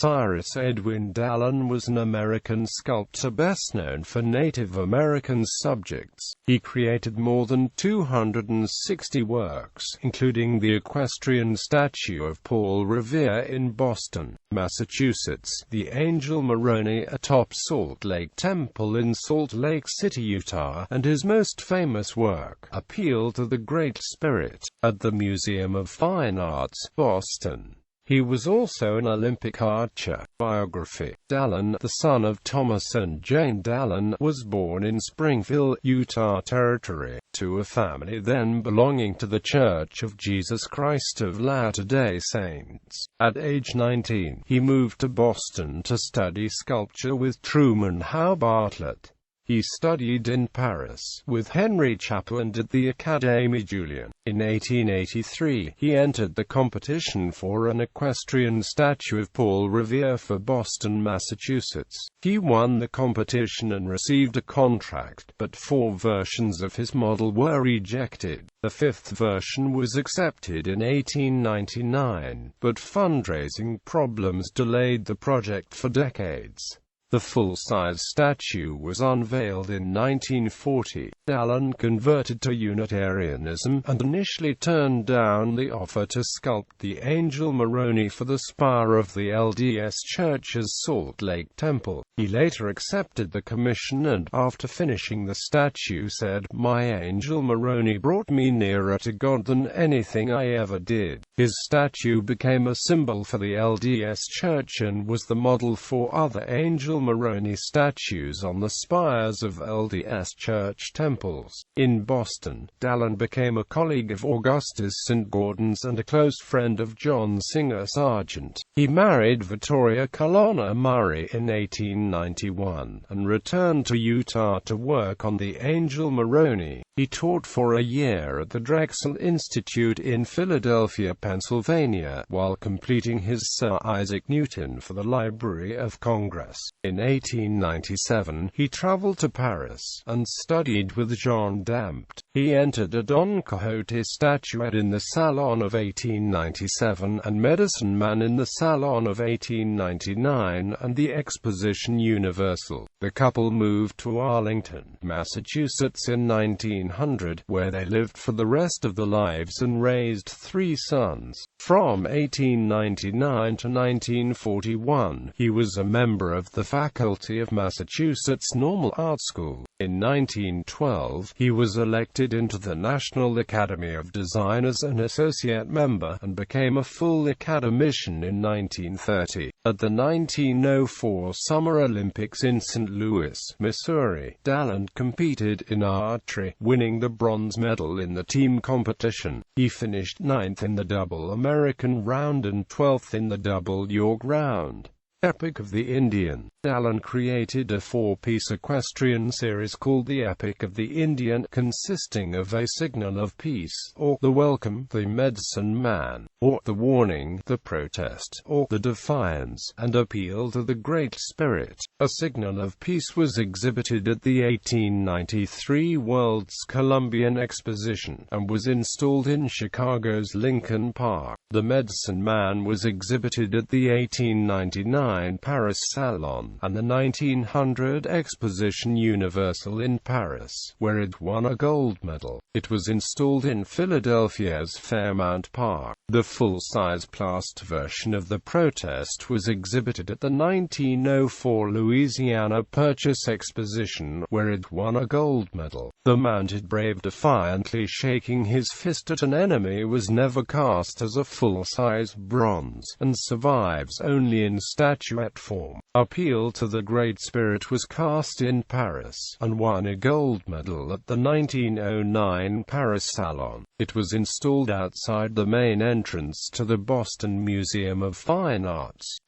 Cyrus Edwin Dallin was an American sculptor best known for Native American subjects. He created more than 260 works, including the equestrian statue of Paul Revere in Boston, Massachusetts, the Angel Moroni atop Salt Lake Temple in Salt Lake City, Utah, and his most famous work, Appeal to the Great Spirit, at the Museum of Fine Arts, Boston. He was also an Olympic archer. Biography. Dallin, the son of Thomas and Jane Dallin, was born in Springfield, Utah Territory, to a family then belonging to the Church of Jesus Christ of Latter-day Saints. At age 19, he moved to Boston to study sculpture with Truman Howe Bartlett. He studied in Paris with Henry Chappell and at the Académie Julian. In 1883, he entered the competition for an equestrian statue of Paul Revere for Boston, Massachusetts. He won the competition and received a contract, but 4 versions of his model were rejected. The 5th version was accepted in 1899, but fundraising problems delayed the project for decades. The full-size statue was unveiled in 1940. Dallin converted to Unitarianism, and initially turned down the offer to sculpt the Angel Moroni for the spire of the LDS Church's Salt Lake Temple. He later accepted the commission and, after finishing the statue, said, "My Angel Moroni brought me nearer to God than anything I ever did." His statue became a symbol for the LDS Church and was the model for other Angel Moroni statues on the spires of LDS Church temples. In Boston, Dallin became a colleague of Augustus St. Gaudens and a close friend of John Singer Sargent. He married Victoria Colonna Murray in 1891, and returned to Utah to work on the Angel Moroni. He taught for a year at the Drexel Institute in Philadelphia, Pennsylvania, while completing his Sir Isaac Newton for the Library of Congress. In 1897, he traveled to Paris, and studied with Jean Dampt. He entered a Don Quixote statuette in the Salon of 1897, and Medicine Man in the Salon of 1899, and the Exposition Universal. The couple moved to Arlington, Massachusetts in 1900, where they lived for the rest of their lives and raised 3 sons. From 1899 to 1941, he was a member of the faculty of Massachusetts Normal Art School. In 1912, he was elected into the National Academy of Design as an associate member, and became a full academician in 1930. At the 1904 Summer Olympics in St. Louis, Missouri, Dallin competed in archery, winning the bronze medal in the team competition. He finished 9th in the double American round and 12th in the double York round. Epic of the Indian. Dallin created a 4-piece equestrian series called the Epic of the Indian, consisting of a signal of peace, or the welcome, the medicine man, or the warning, the protest, or the defiance, and appeal to the Great Spirit. A signal of peace was exhibited at the 1893 World's Columbian Exposition, and was installed in Chicago's Lincoln Park. The Medicine Man was exhibited at the 1899 Paris Salon, and the 1900 Exposition Universal in Paris, where it won a gold medal. It was installed in Philadelphia's Fairmount Park. The full-size plast version of the protest was exhibited at the 1904 Louisiana Purchase Exposition, where it won a gold medal. The mounted brave defiantly shaking his fist at an enemy was never cast as a full-size bronze, and survives only in statuette form. Appeal to the Great Spirit was cast in Paris, and won a gold medal at the 1909 Paris Salon. It was installed outside the main entrance to the Boston Museum of Fine Arts.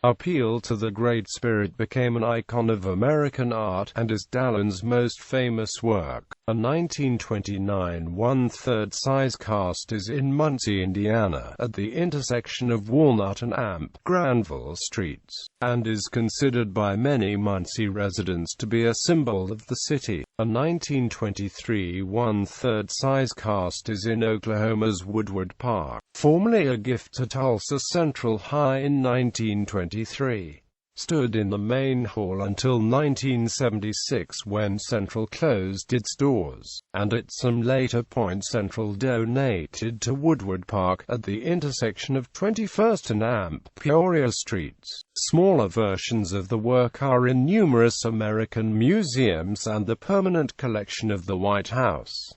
Appeal to the Great Spirit became an icon of American art, and is Dallin's most famous work. A 1929 1/3 size cast is in Muncie, Indiana, at the intersection of Walnut and Amp, Granville Streets, and is considered by many Muncie residents to be a symbol of the city. A 1923 1/3 size cast is in Oklahoma's Woodward Park. formerly a gift to Tulsa Central High in 1923. Stood in the main hall until 1976 when Central closed its doors, and at some later point Central donated to Woodward Park at the intersection of 21st and Amp, Peoria Streets. Smaller versions of the work are in numerous American museums and the permanent collection of the White House.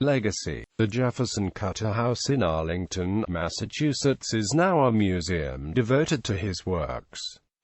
Legacy. The Jefferson Cutter House in Arlington, Massachusetts is now a museum devoted to his works.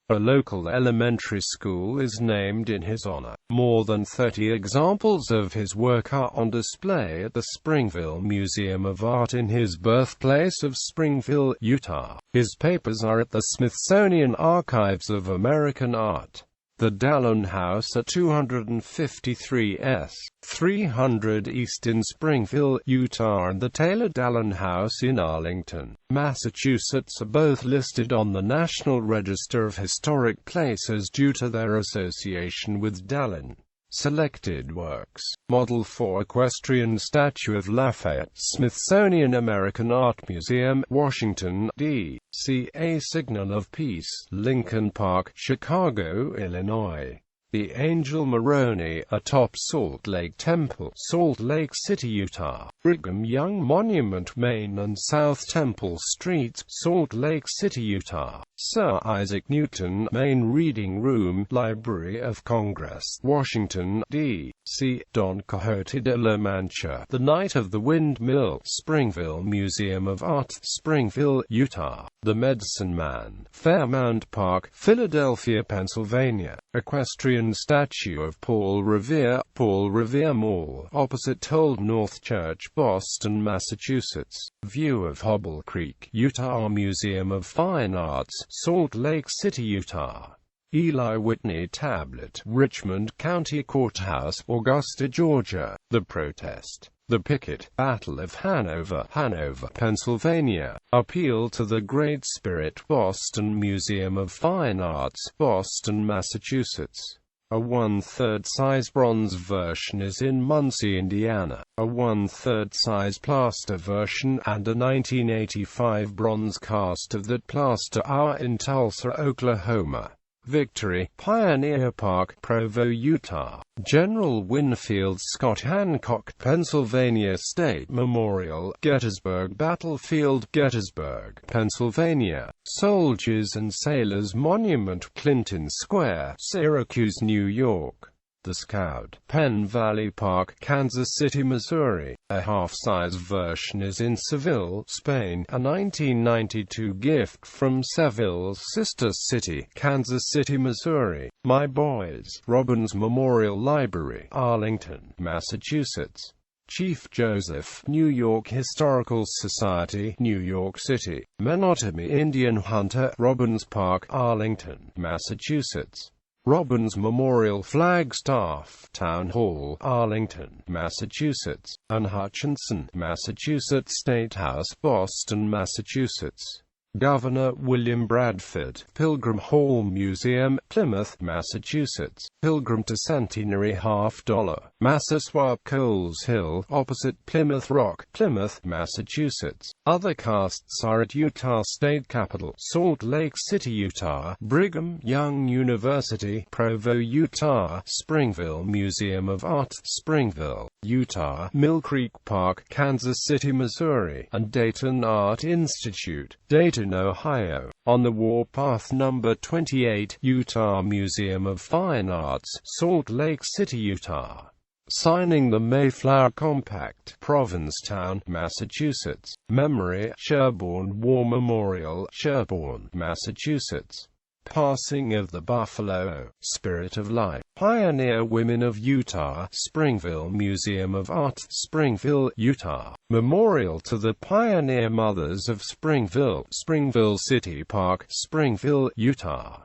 A local elementary school is named in his honor. More than 30 examples of his work are on display at the Springville Museum of Art in his birthplace of Springville, Utah. His papers are at the Smithsonian Archives of American Art. The Dallin House at 253 S. 300 East in Springville, Utah and the Taylor Dallin House in Arlington, Massachusetts are both listed on the National Register of Historic Places due to their association with Dallin. Selected works. Model for equestrian statue of Lafayette, Smithsonian American Art Museum, Washington, D.C. A signal of peace, Lincoln Park, Chicago, Illinois. The Angel Moroni, atop Salt Lake Temple, Salt Lake City, Utah. Brigham Young Monument, Main and South Temple Streets, Salt Lake City, Utah. Sir Isaac Newton, Main Reading Room, Library of Congress, Washington, D.C. Don Quixote de la Mancha, The Night of the Windmill, Springville Museum of Art, Springville, Utah. The Medicine Man, Fairmount Park, Philadelphia, Pennsylvania. Equestrian statue of Paul Revere, Paul Revere Mall, opposite Old North Church, Boston, Massachusetts. View of Hobble Creek, Utah. Museum of Fine Arts, Salt Lake City, Utah. Eli Whitney Tablet, Richmond County Courthouse, Augusta, Georgia. The Protest. The Picket, Battle of Hanover, Hanover, Pennsylvania. Appeal to the Great Spirit, Boston Museum of Fine Arts, Boston, Massachusetts. A 1/3 size bronze version is in Muncie, Indiana. A 1/3 size plaster version and a 1985 bronze cast of that plaster are in Tulsa, Oklahoma. Victory, Pioneer Park, Provo, Utah. General Winfield Scott Hancock, Pennsylvania State Memorial, Gettysburg Battlefield, Gettysburg, Pennsylvania. Soldiers and Sailors Monument, Clinton Square, Syracuse, New York. The Scout, Penn Valley Park, Kansas City, Missouri. A half-size version is in Seville, Spain, a 1992 gift from Seville's sister city, Kansas City, Missouri. My Boys, Robbins Memorial Library, Arlington, Massachusetts. Chief Joseph, New York Historical Society, New York City. Menotomy Indian Hunter, Robbins Park, Arlington, Massachusetts. Robbins Memorial Flagstaff, Town Hall, Arlington, Massachusetts. Anne Hutchinson, Massachusetts State House, Boston, Massachusetts. Governor William Bradford, Pilgrim Hall Museum, Plymouth, Massachusetts. Pilgrim to Centenary $50, Massasauga Coles Hill, opposite Plymouth Rock, Plymouth, Massachusetts. Other casts are at Utah State Capitol, Salt Lake City, Utah. Brigham Young University, Provo, Utah. Springville Museum of Art, Springville, Utah. Mill Creek Park, Kansas City, Missouri. And Dayton Art Institute, Dayton, Ohio. On the Warpath No. 28, Utah Museum of Fine Arts, Salt Lake City, Utah. Signing the Mayflower Compact, Provincetown, Massachusetts. Memory, Sherborne War Memorial, Sherborne, Massachusetts. Passing of the Buffalo, Spirit of Life. Pioneer Women of Utah, Springville Museum of Art, Springville, Utah. Memorial to the Pioneer Mothers of Springville, Springville City Park, Springville, Utah.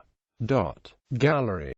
Gallery.